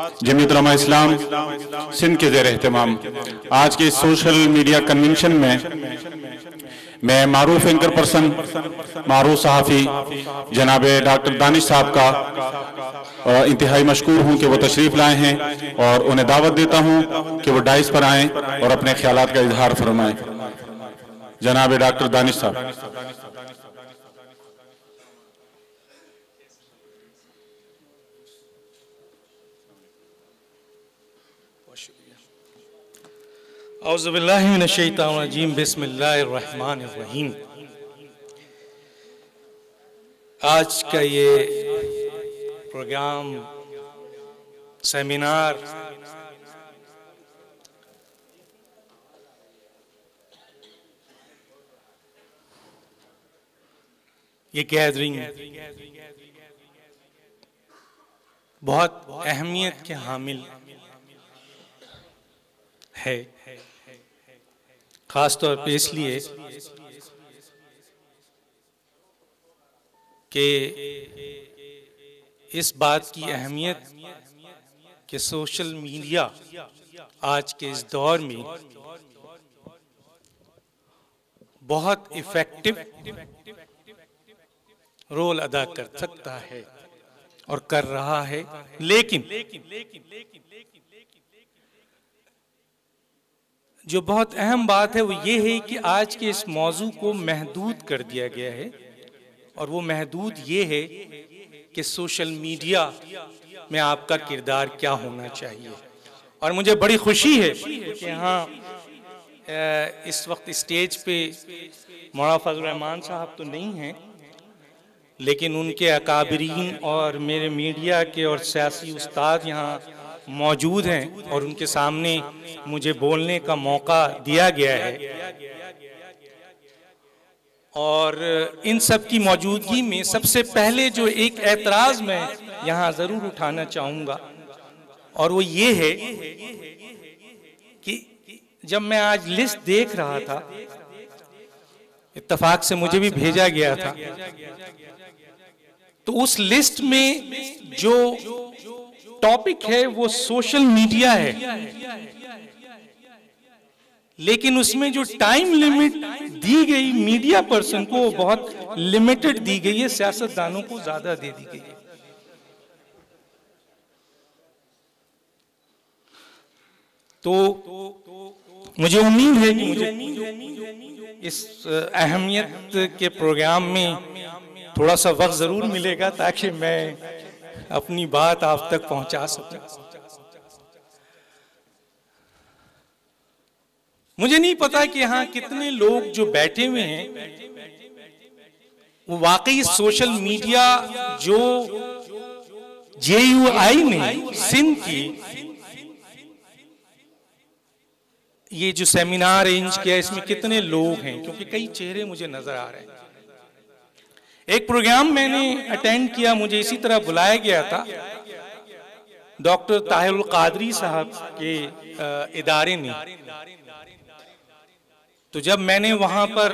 जमीयत उलमा इस्लाम सिंध के ज़ेर एहतमाम आज के सोशल मीडिया कन्वेंशन में मैं मारूफ एंकर पर्सन, मारूफ सहाफ़ी जनाब डॉक्टर दानिश साहब का इंतहाई मशकूर हूँ कि वो तशरीफ़ लाए हैं और उन्हें दावत देता हूँ कि वो डाइस पर आएँ और अपने ख्यालात का इजहार फरमाएँ। जनाब डॉक्टर दानिश साहब। औज़ुबिल्लाहि मिनश्शैतानिर्रजीम बिस्मिल्लाहिर्रहमानिर्रहीम। आज का ये प्रोग्राम सेमिनार ये गैदरिंग बहुत अहमियत के हामिल है, खास तौर पे इसलिए कि इस बात की अहमियत कि सोशल मीडिया आज के इस दौर में बहुत इफेक्टिव रोल अदा कर सकता है और कर रहा है, लेकिन जो बहुत अहम बात है वो ये है कि आज के इस मौजू को महदूद कर दिया गया है, और वो महदूद ये है कि सोशल मीडिया में आपका किरदार क्या होना चाहिए। और मुझे बड़ी खुशी है कि यहाँ इस वक्त स्टेज पे मौलाना फजल रहमान साहब तो नहीं हैं, लेकिन उनके अकाबरीन और मेरे मीडिया के और सियासी उस्ताद यहाँ मौजूद हैं और उनके सामने मुझे बोलने का मौका दिया गया है। और इन सब की मौजूदगी में सबसे पहले जो एक एतराज़ मैं यहाँ ज़रूर उठाना चाहूँगा, और वो ये है कि जब मैं आज लिस्ट देख रहा था, इत्तफाक से मुझे भी भेजा गया था, तो उस लिस्ट में जो टॉपिक है वो सोशल मीडिया है, लेकिन उसमें जो टाइम लिमिट दी गई मीडिया पर्सन को बहुत लिमिटेड दी गई है, सियासतदानों को ज्यादा दे दी गई है। तो मुझे उम्मीद है कि मुझे इस अहमियत के प्रोग्राम में थोड़ा सा वक्त जरूर मिलेगा ताकि मैं अपनी बात आप तक पहुंचा सकूं। मुझे नहीं पता कि यहाँ कितने लोग जो बैठे हुए हैं वो वाकई सोशल मीडिया जो JUI ने सिंध की ये जो सेमिनार अरेंज किया, इसमें कितने लोग हैं, क्योंकि कई चेहरे मुझे नजर आ रहे हैं। एक प्रोग्राम मैंने अटेंड किया, मुझे इसी तरह बुलाया गया था डॉक्टर ताहिरुल कादरी साहब के इदारे ने। तो जब मैंने वहां पर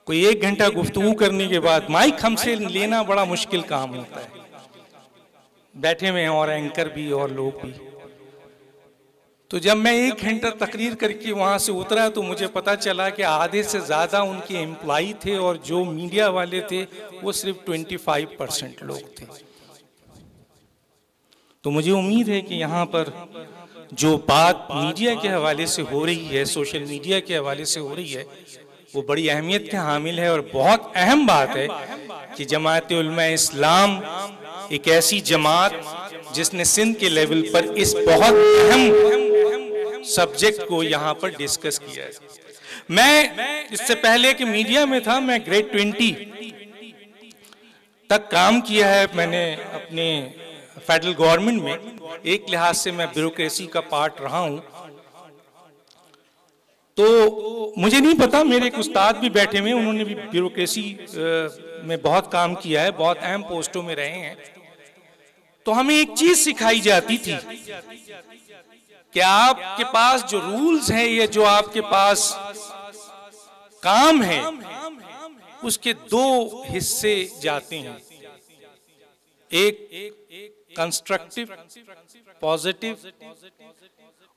कोई 1 घंटा गुफ्तगू करने के बाद, माइक हमसे लेना बड़ा मुश्किल काम होता है, बैठे हुए हैं और एंकर भी और लोग भी। तो जब मैं 1 घंटा तकरीर करके वहां से उतरा तो मुझे पता चला कि आधे से ज्यादा उनके एम्प्लॉय थे और जो मीडिया वाले थे वो सिर्फ 25% लोग थे। तो मुझे उम्मीद है कि यहाँ पर जो बात मीडिया के हवाले से हो रही है, सोशल मीडिया के हवाले से हो रही है, वो बड़ी अहमियत के हामिल है। और बहुत अहम बात है कि जमात उलमा इस्लाम एक ऐसी जमात जिसने सिंध के लेवल पर इस बहुत अहम सब्जेक्ट को यहाँ पर डिस्कस किया है। मैं इससे पहले कि मीडिया में था, मैं ग्रेड 20 तक काम किया है मैंने अपने फेडरल गवर्नमेंट में। एक लिहाज से मैं ब्यूरोक्रेसी का पार्ट रहा हूं। तो मुझे नहीं पता, मेरे एक उस्ताद भी बैठे हुए, उन्होंने भी ब्यूरोक्रेसी में बहुत काम किया है, बहुत अहम पोस्टों में रहे हैं। तो हमें एक चीज सिखाई जाती थी कि आपके पास जो रूल्स हैं या जो आपके पास काम है उसके 2 हिस्से जाते हैं। एक कंस्ट्रक्टिव, पॉजिटिव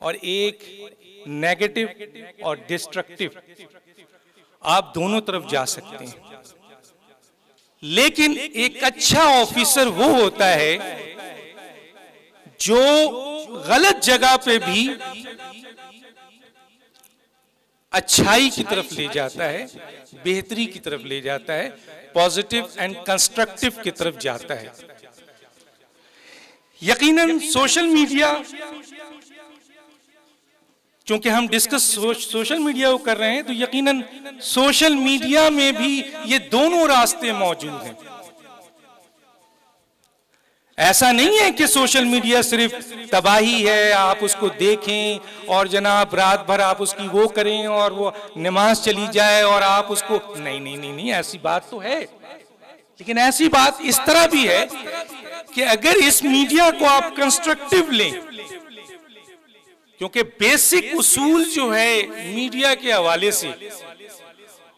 और एक नेगेटिव और डिस्ट्रक्टिव, आप दोनों तरफ जा सकते हैं। लेकिन एक अच्छा ऑफिसर वो होता है जो गलत जगह पे भी अच्छाई की तरफ ले जाता है, बेहतरी की तरफ ले जाता है, पॉजिटिव एंड कंस्ट्रक्टिव की तरफ जाता है। यकीनन सोशल मीडिया, क्योंकि हम डिस्कस सोशल मीडिया को कर रहे हैं, तो यकीनन सोशल मीडिया में भी ये दोनों रास्ते मौजूद हैं। ऐसा नहीं है कि सोशल मीडिया सिर्फ तबाही है, आप उसको देखें और जनाब रात भर आप उसकी वो करें और वो नमाज चली जाए और आप उसको, नहीं नहीं नहीं नहीं, ऐसी बात तो है। लेकिन ऐसी बात इस तरह भी है कि अगर इस मीडिया को आप कंस्ट्रक्टिव लें, क्योंकि बेसिक उसूल जो है मीडिया के हवाले से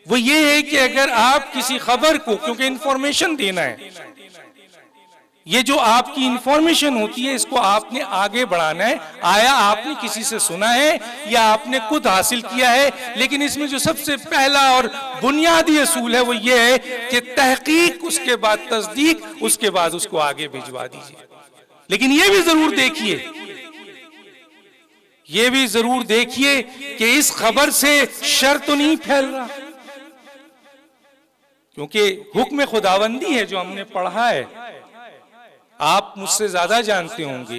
वो ये है कि अगर आप किसी खबर को, क्योंकि इंफॉर्मेशन देना है, ये जो आपकी इंफॉर्मेशन होती है इसको आपने आगे बढ़ाना है। आया आपने किसी से सुना है या आपने खुद हासिल किया है, लेकिन इसमें जो सबसे पहला और बुनियादी असूल है वो ये है कि तहकीक, उसके बाद तस्दीक, उसके बाद उसको आगे भिजवा दीजिए। लेकिन ये भी जरूर देखिए कि इस खबर से शर तो नहीं फैल रहा, क्योंकि हुक्म खुदाबंदी है जो हमने पढ़ा है, आप मुझसे ज्यादा जानते होंगे।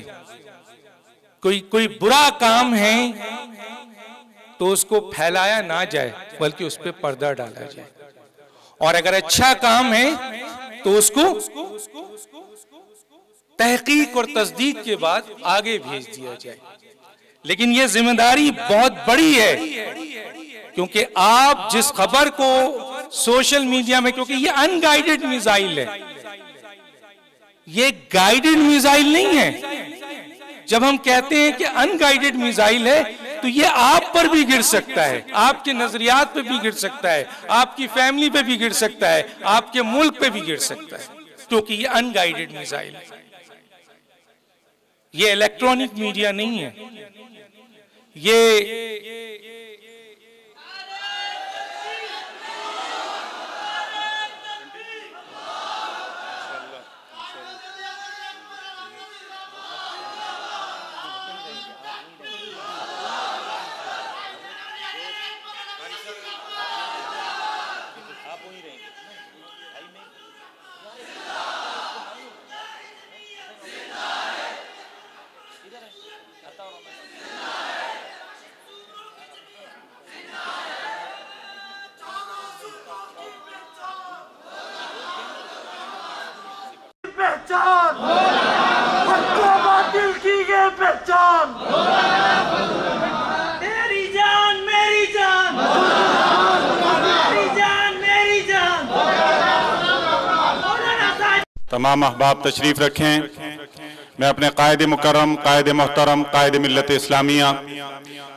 कोई बुरा काम है तो उसको फैलाया ना जाए, बल्कि उस पर पर्दा डाला जाए, और अगर अच्छा काम है तो उसको तहकीक और तस्दीक के बाद आगे भेज दिया जाए। लेकिन यह जिम्मेदारी बहुत बड़ी है, क्योंकि आप जिस खबर को सोशल मीडिया में, क्योंकि ये अनगाइडेड मिसाइल है, ये गाइडेड मिसाइल नहीं है। जब हम कहते हैं कि अनगाइडेड मिसाइल है तो ये आप पर भी गिर सकता है, आपके नजरियात पे भी गिर सकता है, आपकी फैमिली पे भी गिर सकता है, आपके मुल्क पे भी गिर सकता है, क्योंकि ये अनगाइडेड मिसाइल है। ये इलेक्ट्रॉनिक मीडिया नहीं है, ये पहचान, बातिल की ये पहचान, तेरी जान मेरी जान, मेरी जान मेरी जान। तमाम अहबाब तशरीफ रखें। मैं अपने कायद मुकर्रम, कायद मोहतरम, कायद मिल्लत इस्लामिया,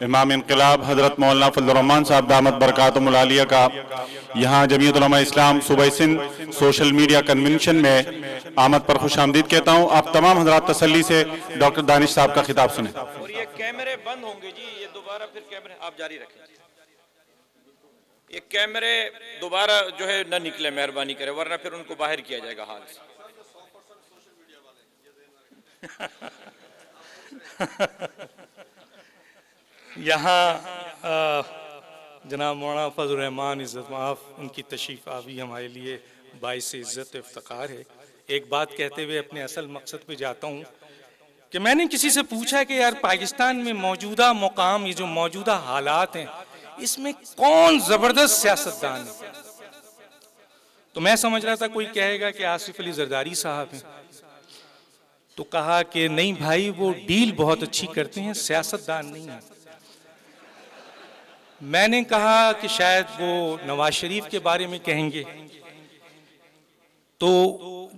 इमाम इनकलाब हजरत मौलाना फजलुर रहमान साहब दामत बरकातुहुल आलिया का यहाँ जमीयत उलमा इस्लाम सूबा सिंध सोशल मीडिया कन्वेंशन में आमद पर खुश आमदीद कहता हूँ। आप तमाम हजरात तसल्ली से डॉक्टर दानिश साहब का खिताब सुने। और ये कैमरे बंद होंगे जी, ये दोबारा फिर कैमरे आप जारी रखें। ये कैमरे दोबारा जो है न निकले, मेहरबानी करें, वरना फिर उनको बाहर किया जाएगा हाल से। यहाँ जनाब मौलाना फजल रहमान इज़्ज़त माफ़, उनकी तशरीफ़ आवी हमारे लिए बाइस इज़्ज़त इफ्तिकार है। एक बात कहते हुए अपने असल मकसद पे जाता हूँ कि मैंने किसी से पूछा कि यार पाकिस्तान में मौजूदा मुकाम, ये जो मौजूदा हालात हैं, इसमें कौन ज़बरदस्त सियासतदान है? तो मैं समझ रहा था कोई कहेगा कि आसिफ अली जरदारी साहब हैं, तो कहा कि नहीं भाई, वो डील बहुत अच्छी करते हैं, सियासतदान नहीं है। मैंने कहा कि शायद वो नवाज शरीफ के बारे में कहेंगे, तो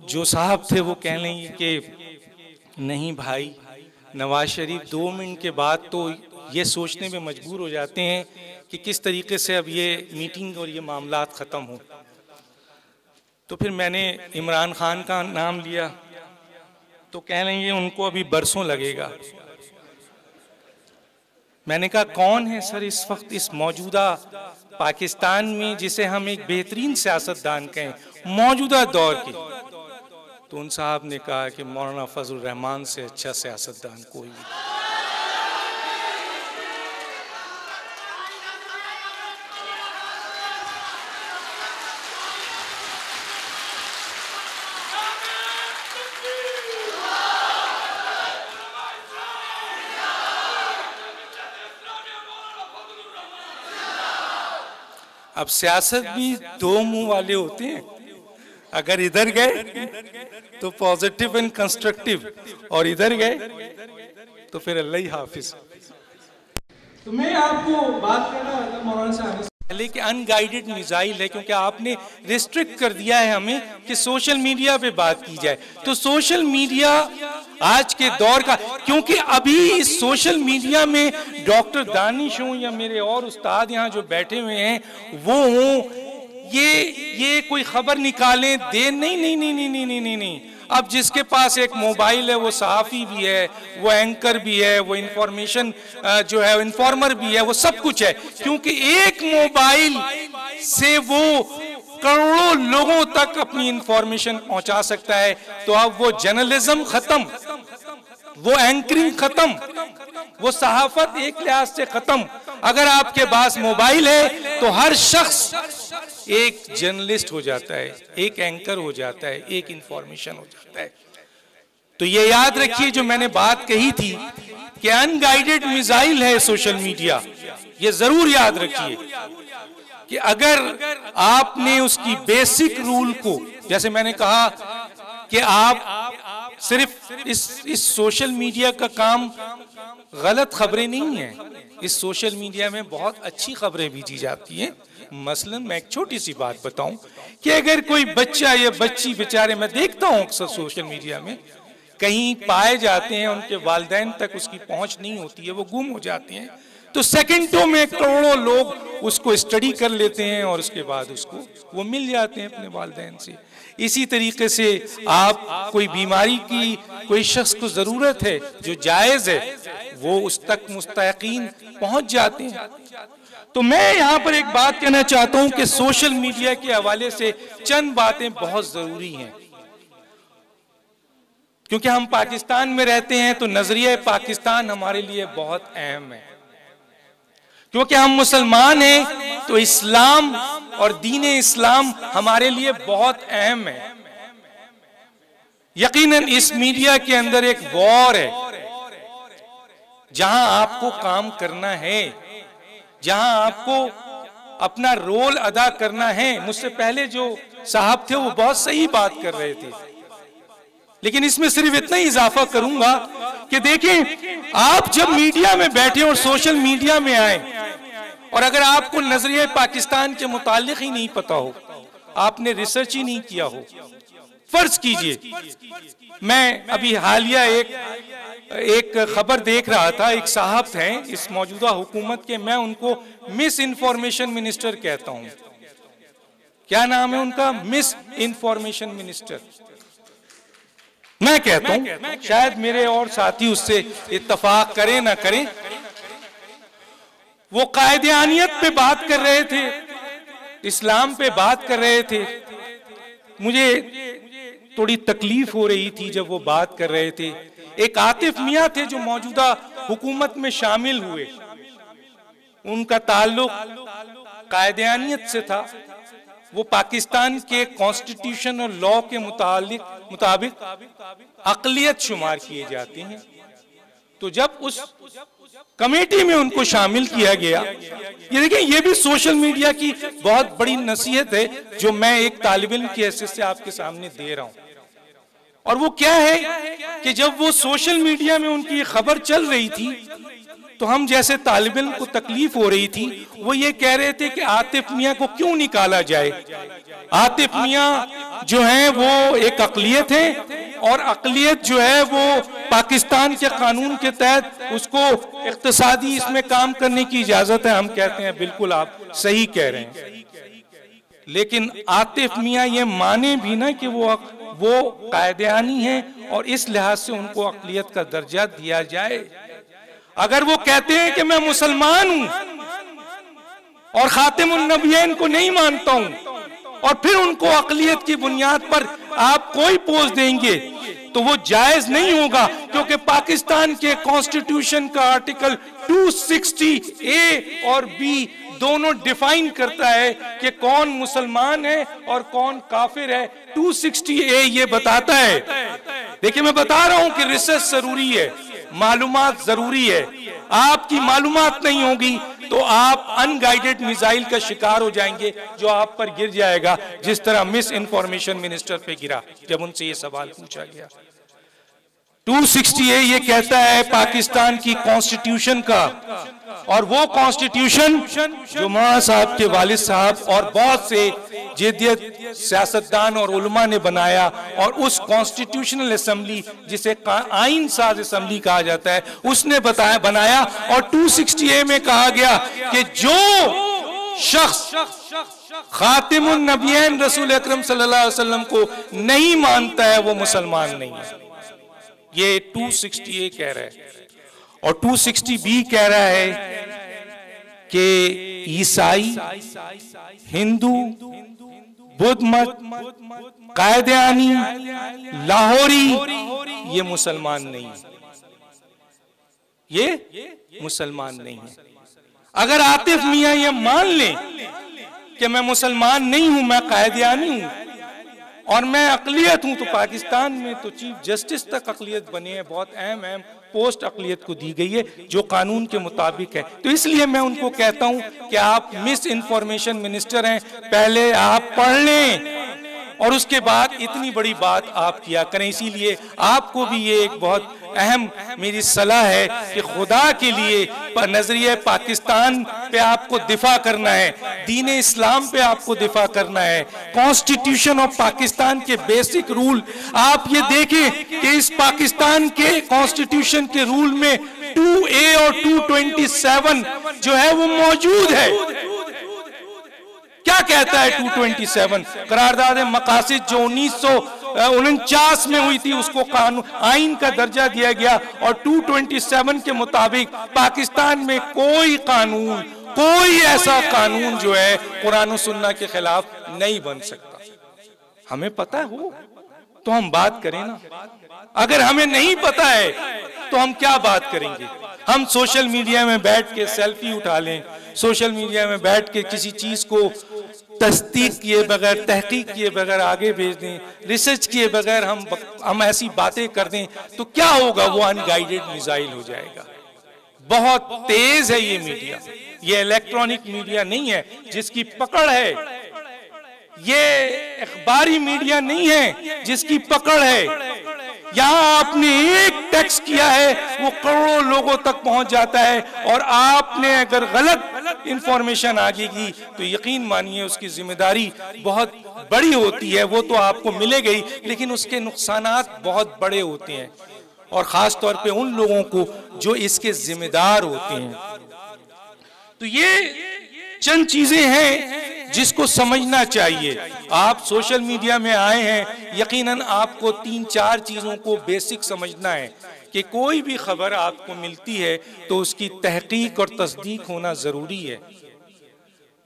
जो साहब थे वो कह लेंगे कि नहीं भाई, नवाज शरीफ 2 मिनट के बाद तो ये सोचने में मजबूर हो जाते हैं कि किस तरीके से अब ये मीटिंग और ये मामलात ख़त्म हो। तो फिर मैंने इमरान खान का नाम लिया, तो कह लेंगे उनको अभी बरसों लगेगा। मैंने कहा कौन है सर इस वक्त इस मौजूदा पाकिस्तान में जिसे हम एक बेहतरीन सियासतदान कहें मौजूदा दौर की? तो उन साहब ने कहा कि मौलाना फजल रहमान से अच्छा सियासतदान कोई नहीं। अब सियासत भी दो मुंह वाले होते हैं, अगर इधर गए तो पॉजिटिव एंड कंस्ट्रक्टिव और इधर गए तो फिर अल्लाह ही हाफिज। तो मैं आपको बात कर रहा था मौलाना साहब से पहले कि अनगाइडेड मिसाइल है, क्योंकि आपने रिस्ट्रिक्ट कर दिया है हमें कि सोशल मीडिया पे बात की जाए। तो सोशल मीडिया आज के दौर का, क्योंकि अभी इस सोशल मीडिया में डॉक्टर दानिश हों या मेरे और उस्ताद यहाँ जो बैठे हुए हैं वो हों, ये कोई खबर निकालें दे नहीं नहीं नहीं नहीं नहीं नहीं नहीं। अब जिसके पास एक मोबाइल है वो सहाफ़ी भी है, वो एंकर भी है, वो इंफॉर्मेशन जो है इन्फॉर्मर भी है, वो सब कुछ है, क्योंकि एक मोबाइल से वो करोड़ों लोगों तक अपनी इंफॉर्मेशन पहुंचा सकता है। तो अब वो जर्नलिज्म खत्म, वो एंकरिंग खत्म, वो सहाफत एक लिहाज से खत्म। अगर आपके पास मोबाइल है तो हर शख्स एक जर्नलिस्ट हो जाता है, एक एंकर हो जाता है, एक इंफॉर्मेशन हो जाता है। तो ये याद रखिए जो मैंने बात कही थी कि अनगाइडेड मिसाइल है सोशल मीडिया, ये जरूर याद रखिए कि अगर आपने उसकी बेसिक रूल को, जैसे मैंने कहा कि आप सिर्फ इस सोशल मीडिया का काम गलत खबरें नहीं है, इस सोशल मीडिया में बहुत अच्छी खबरें भेजी जाती हैं। मसलन मैं एक छोटी सी बात बताऊं कि अगर कोई बच्चा या बच्ची बेचारे, मैं देखता हूं अक्सर सोशल मीडिया में कहीं पाए जाते हैं, उनके वालिदैन तक उसकी पहुंच नहीं होती है, वो गुम हो जाते हैं, तो सेकंडों में करोड़ों लोग उसको स्टडी कर लेते हैं और उसके बाद उसको वो मिल जाते हैं अपने वालिदैन से। इसी तरीके से आप कोई बीमारी की कोई शख्स को जरूरत है जो जायज है, वो उस तक मुस्तकीन पहुंच जाते हैं। तो मैं यहाँ पर एक बात कहना चाहता हूं कि सोशल मीडिया के हवाले से चंद बातें बहुत जरूरी हैं, क्योंकि हम पाकिस्तान में रहते हैं तो नजरिया पाकिस्तान हमारे लिए बहुत अहम है। क्योंकि हम मुसलमान हैं तो इस्लाम और दीन इस्लाम हमारे लिए बहुत अहम है। यकीनन इस मीडिया के अंदर एक वॉर है, जहां आपको काम करना है, जहां आपको अपना रोल अदा करना है। मुझसे पहले जो साहब थे वो बहुत सही बात कर रहे थे, लेकिन इसमें सिर्फ इतना ही इजाफा करूंगा कि देखें, आप जब मीडिया में बैठे और सोशल मीडिया में आए और अगर आपको नजरिया पाकिस्तान के मुतालिक ही नहीं पता हो, आपने रिसर्च ही नहीं किया हो, फर्ज कीजिए मैं अभी हालिया एक खबर देख रहा था, एक साहब थे इस मौजूदा हुकूमत के, मैं उनको मिस इन्फॉर्मेशन मिनिस्टर कहता हूं। क्या नाम है उनका? Miss information minister. मैं कहता हूं, शायद मेरे और साथी उससे इत्तफाक करें ना करें, वो कायदेआनियत पे बात कर रहे थे, इस्लाम पे बात कर रहे थे। मुझे थोड़ी तकलीफ हो रही थी जब वो बात कर रहे थे। एक आतिफ मियां थे जो मौजूदा हुकूमत में शामिल हुए, उनका ताल्लुक कायदेआनियत से था। वो पाकिस्तान के कॉन्स्टिट्यूशन और लॉ के मुताबिक अक़लियत शुमार किए जाते हैं। तो जब उस कमेटी में उनको शामिल किया गया, ये देखें, ये भी सोशल मीडिया की बहुत बड़ी नसीहत है जो मैं एक तालिब इल्म की हैसियत से आपके सामने दे रहा हूं। और वो क्या है कि जब वो सोशल मीडिया में उनकी खबर चल रही थी तो हम जैसे तालिब इल्म को तकलीफ हो रही थी, वो ये कह रहे थे कि आतिफ मियां को क्यों निकाला जाए। आतिफ मियां जो है वो एक अक़लियत है और अक़लियत जो है वो पाकिस्तान के कानून के तहत उसको इक़्तिसादी इसमें काम करने की इजाजत है। हम कहते हैं बिल्कुल आप सही कह रहे हैं, लेकिन आतिफ मियां ये माने भी ना कि वो वो कायदेआनी हैं और इस लिहाज से उनको अक़लियत का दर्जा दिया जाए। अगर वो कहते हैं कि मैं मुसलमान हूं और खातिमुन नबिय्यीन को नहीं मानता हूं और फिर उनको अक़लियत की बुनियाद पर आप कोई पोस्ट देंगे तो वो जायज नहीं होगा, क्योंकि पाकिस्तान के कॉन्स्टिट्यूशन का आर्टिकल 260A और B दोनों डिफाइन करता है कि कौन मुसलमान है और कौन काफिर है। 260A ये बताता है। देखिए, मैं बता रहा हूं कि रिसर्च जरूरी है, मालूमात जरूरी है। आपकी मालूमात नहीं होगी तो आप अनगाइडेड मिसाइल का शिकार हो जाएंगे जो आप पर गिर जाएगा, जिस तरह मिस इन्फॉर्मेशन मिनिस्टर पे गिरा जब उनसे ये सवाल पूछा गया। 260A ये कहता है पाकिस्तान की कॉन्स्टिट्यूशन का, और वो कॉन्स्टिट्यूशन जो मौलाना साहब के वालिद साहब और बहुत से जिद्दियत सियासतदान और उलमा ने बनाया, और उस कॉन्स्टिट्यूशनल असेंबली जिसे आइन साज असेंबली कहा जाता है उसने बनाया। और 260A में कहा गया कि जो शख्स खातिमुन नबिय्यीन रसूल अकरम सल्लल्लाहु अलैहि वसल्लम को नहीं मानता है वो मुसलमान नहीं है। ये 260A कह रहा है। और 260B कह रहा है कि ईसाई, हिंदू, बुद्ध मत, कायदेआनी, लाहौरी ये मुसलमान नहीं है, ये मुसलमान नहीं है। अगर आतिफ मियां ये मान लें कि मैं मुसलमान नहीं हूं, मैं कायदेआनी हूं और मैं अक़लियत हूं, तो पाकिस्तान में तो चीफ जस्टिस तक अक़लियत बने हैं, बहुत अहम पोस्ट अक़लियत को दी गई है जो कानून के मुताबिक है। तो इसलिए मैं उनको कहता हूं कि आप मिस इन्फॉर्मेशन मिनिस्टर हैं, पहले आप पढ़ लें और उसके बाद इतनी बड़ी बात आप किया करें। इसीलिए आपको भी ये एक बहुत अहम मेरी सलाह है कि खुदा के लिए नजरिए पाकिस्तान पे आपको दिफा करना है, दीन इस्लाम पे आपको दिफा करना है, कॉन्स्टिट्यूशन ऑफ पाकिस्तान के बेसिक रूल। आप ये देखें कि इस पाकिस्तान के कॉन्स्टिट्यूशन के रूल में 2A और 227 जो है वो मौजूद है। क्या कहता है 227? करारदाद मकासिद जो 1949 में हुई थी उसको कानून आइन का दर्जा दिया गया, और 227 के मुताबिक पाकिस्तान में कोई कानून, कोई ऐसा कानून जो है कुरान और सुन्ना के खिलाफ नहीं बन सकता। हमें पता हो तो हम बात करें ना, अगर हमें नहीं पता है तो हम क्या बात करेंगे? हम सोशल मीडिया में बैठ के सेल्फी उठा लें, सोशल मीडिया में बैठ के किसी चीज को तस्दीक किए बगैर, तहकीक किए बगैर आगे भेज दें, रिसर्च किए बगैर हम ऐसी बातें कर दें, तो क्या होगा? वो अनगाइडेड मिसाइल हो जाएगा। बहुत तेज है ये मीडिया, ये इलेक्ट्रॉनिक मीडिया नहीं है जिसकी पकड़ है, ये अखबारी मीडिया नहीं है जिसकी पकड़ है। यहां आपने एक टेक्स्ट किया है वो करोड़ों लोगों तक पहुंच जाता है, और आपने अगर गलत इंफॉर्मेशन आगे की तो यकीन मानिए उसकी जिम्मेदारी बहुत बड़ी होती है। वो तो आपको मिलेगी लेकिन उसके नुकसानात बहुत बड़े होते हैं, और खास तौर पे उन लोगों को जो इसके जिम्मेदार होते हैं। तो ये चंद चीजें हैं जिसको समझना चाहिए। आप सोशल मीडिया में आए हैं, यकीनन आपको 3-4 चीजों को बेसिक समझना है कि कोई भी खबर आपको मिलती है तो उसकी तहकीक और तस्दीक होना जरूरी है।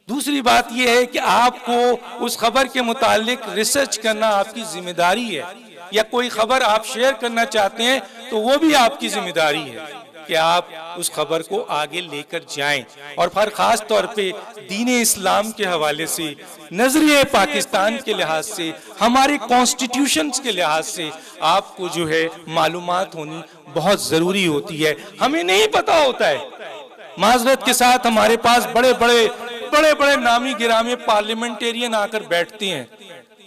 दूसरी बात यह है कि आपको उस खबर के मुतालिक रिसर्च करना आपकी जिम्मेदारी है, या कोई खबर आप शेयर करना चाहते हैं तो वो भी आपकी जिम्मेदारी है कि आप उस खबर को आगे लेकर जाएं। और फिर खास तौर पे दीन इस्लाम के हवाले से, नजरिए पाकिस्तान के लिहाज से, हमारे कॉन्स्टिट्यूशन के लिहाज से आपको जो है मालूमात होनी बहुत जरूरी होती है। हमें नहीं पता होता है, माजरत के साथ हमारे पास बड़े बड़े नामी गिरामी पार्लियामेंटेरियन आकर बैठते हैं,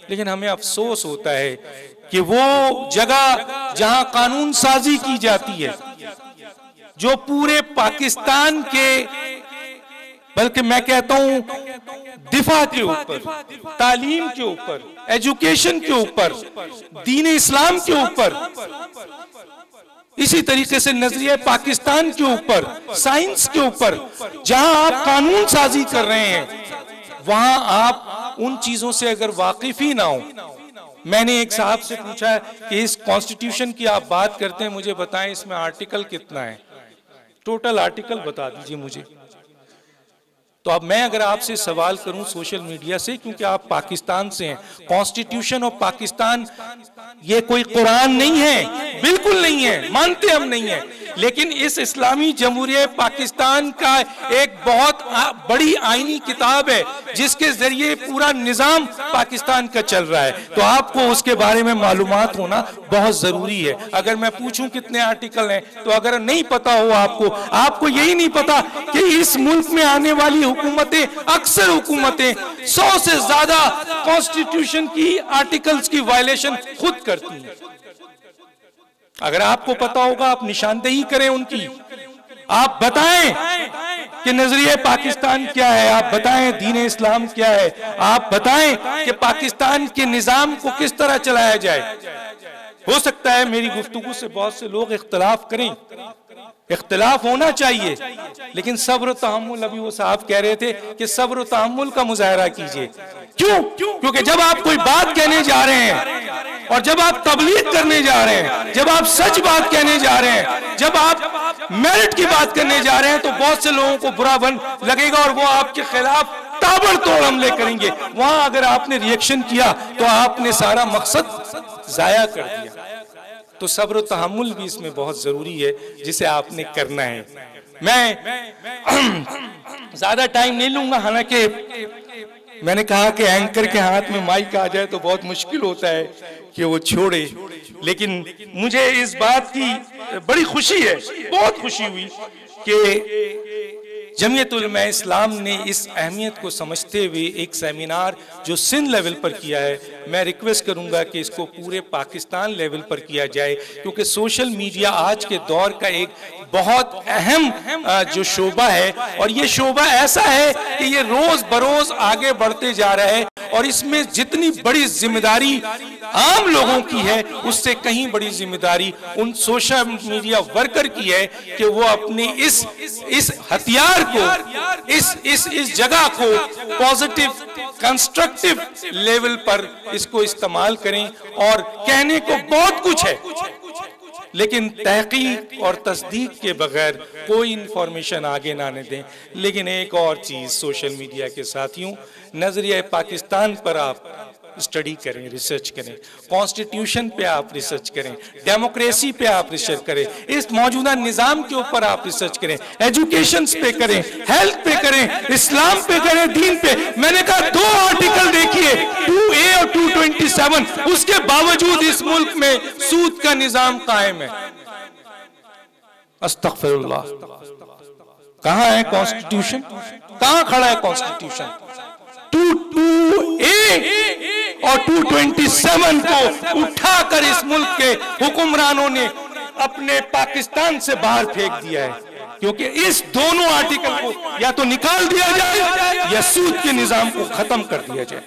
लेकिन हमें अफसोस होता है कि वो जगह जहां कानून साजी की जाती है, जो पूरे पाकिस्तान के, बल्कि मैं कहता हूं दिफा के ऊपर, तालीम के ऊपर, एजुकेशन के ऊपर, दीन इस्लाम के ऊपर, इसी तरीके से नजरिए पाकिस्तान के ऊपर, साइंस के ऊपर, जहां आप कानून साजी कर रहे हैं, वहां आप उन चीजों से अगर वाकिफ ही ना हो मैंने एक साहब से पूछा कि इस कॉन्स्टिट्यूशन की आप बात करते हैं, मुझे बताएं इसमें आर्टिकल कितना है, टोटल आर्टिकल बता दीजिए मुझे। तो अब मैं अगर आपसे सवाल करूं सोशल मीडिया से, क्योंकि आप पाकिस्तान से हैं, कॉन्स्टिट्यूशन ऑफ पाकिस्तान ये कोई कुरान नहीं है, बिल्कुल नहीं है, मानते हम नहीं है, लेकिन इस इस्लामी जमहूरिया पाकिस्तान का एक बहुत बड़ी आईनी किताब है जिसके जरिए पूरा निजाम पाकिस्तान का चल रहा है। तो आपको उसके बारे में मालूमात होना बहुत जरूरी है। अगर मैं पूछूं कितने आर्टिकल हैं, तो अगर नहीं पता हो आपको यही नहीं पता कि इस मुल्क में आने वाली हुकूमतें, अक्सर हुकूमतें 100 से ज्यादा कॉन्स्टिट्यूशन की आर्टिकल्स की वायलेशन खुद करती हैं। अगर आपको पता होगा आप निशानदेही करें उनकी, आप बताएं कि नजरिए पाकिस्तान क्या है, आप बताएं दीन इस्लाम क्या है, आप बताएं कि पाकिस्तान के निजाम को किस तरह चलाया जाए। हो सकता है मेरी गुफ्तगू से बहुत से लोग इख्तलाफ करें, इख्तलाफ होना चाहिए, लेकिन सब्र तहम्मुल, अभी वो साहब कह रहे थे कि सब्र तहम्मुल का मुजाहरा कीजिए। क्यों? क्योंकि जब आप कोई बात कहने जा रहे हैं और जब आप तबलीग करने जा रहे हैं, जब आप सच बात कहने जा रहे हैं, जब आप मेरिट की बात करने जा रहे हैं, तो बहुत से लोगों को बुरा बन लगेगा और वो आपके खिलाफ ताबड़तोड़ हमले करेंगे। वहां अगर आपने रिएक्शन किया तो आपने सारा मकसद जाया कर दिया। तो सब्र तहम्मुल भी इसमें बहुत जरूरी है, जिसे आपने करना है। मैं ज्यादा टाइम नहीं लूंगा, हालांकि मैंने कहा कि एंकर के हाथ में माइक आ जाए तो बहुत मुश्किल होता है कि वो छोड़े, लेकिन मुझे इस बात की बड़ी खुशी है, बहुत खुशी हुई कि जमीयत उलमा इस्लाम ने इस अहमियत को समझते हुए एक सेमिनार जो सिंध लेवल पर किया है, मैं रिक्वेस्ट करूंगा कि इसको पूरे पाकिस्तान लेवल पर किया जाए, क्योंकि सोशल मीडिया आज के दौर का एक बहुत अहम जो शोबा है, और ये शोबा ऐसा है कि ये रोज बरोज आगे बढ़ते जा रहा है, और इसमें जितनी बड़ी जिम्मेदारी आम लोगों की है, उससे कहीं बड़ी जिम्मेदारी उन सोशल मीडिया वर्कर की है कि वो अपने इस हथियार को, इस जगह को पॉजिटिव कंस्ट्रक्टिव लेवल पर इसको इस्तेमाल करें। और कहने को बहुत कुछ है, लेकिन तहकीक और तस्दीक के बगैर कोई इंफॉर्मेशन आगे ना दें। लेकिन एक और चीज सोशल मीडिया के साथियों, नजरिया पाकिस्तान पर आप स्टडी करें, रिसर्च करें, कॉन्स्टिट्यूशन पे आप रिसर्च करें, डेमोक्रेसी पे आप रिसर्च करें, इस मौजूदा निजाम के ऊपर आप रिसर्च करें, एजुकेशन पे करें, हेल्थ पे करें, इस्लाम पे करें, दीन पे। मैंने कहा 2 आर्टिकल देखिए, 2A और 227, उसके बावजूद इस मुल्क में सूद का निजाम कायम है। अस्तगफिरुल्लाह, कहां है कॉन्स्टिट्यूशन? कहां खड़ा है कॉन्स्टिट्यूशन? 2A और 227 को उठाकर इस मुल्क के हुक्मरानों ने अपने पाकिस्तान से बाहर फेंक दिया है, क्योंकि इस दोनों आर्टिकल को या तो निकाल दिया जाए या सूद के निजाम को खत्म कर दिया जाए।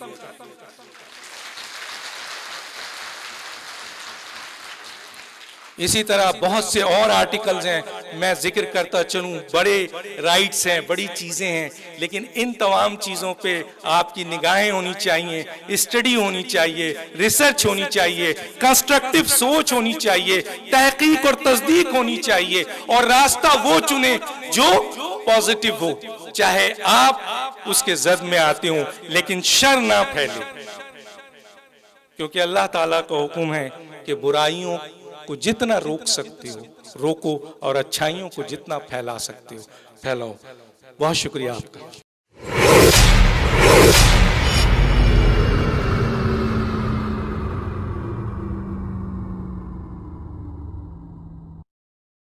इसी तरह बहुत से और आर्टिकल्स हैं, मैं जिक्र करता चलूं, बड़े राइट्स हैं, बड़ी चीजें हैं, लेकिन इन तमाम चीजों पे आपकी निगाहें होनी चाहिए, स्टडी होनी चाहिए, रिसर्च होनी चाहिए, कंस्ट्रक्टिव सोच होनी चाहिए, तहकीक और तस्दीक होनी चाहिए, और रास्ता वो चुने जो पॉजिटिव हो, चाहे आप उसके जद में आते हो, लेकिन शर ना फैले, क्योंकि अल्लाह ताला का हुक्म है कि बुराइयों को जितना रोक सकते हो रोको, और अच्छाइयों को जितना फैला सकते हो फैलाओ। बहुत शुक्रिया आपका।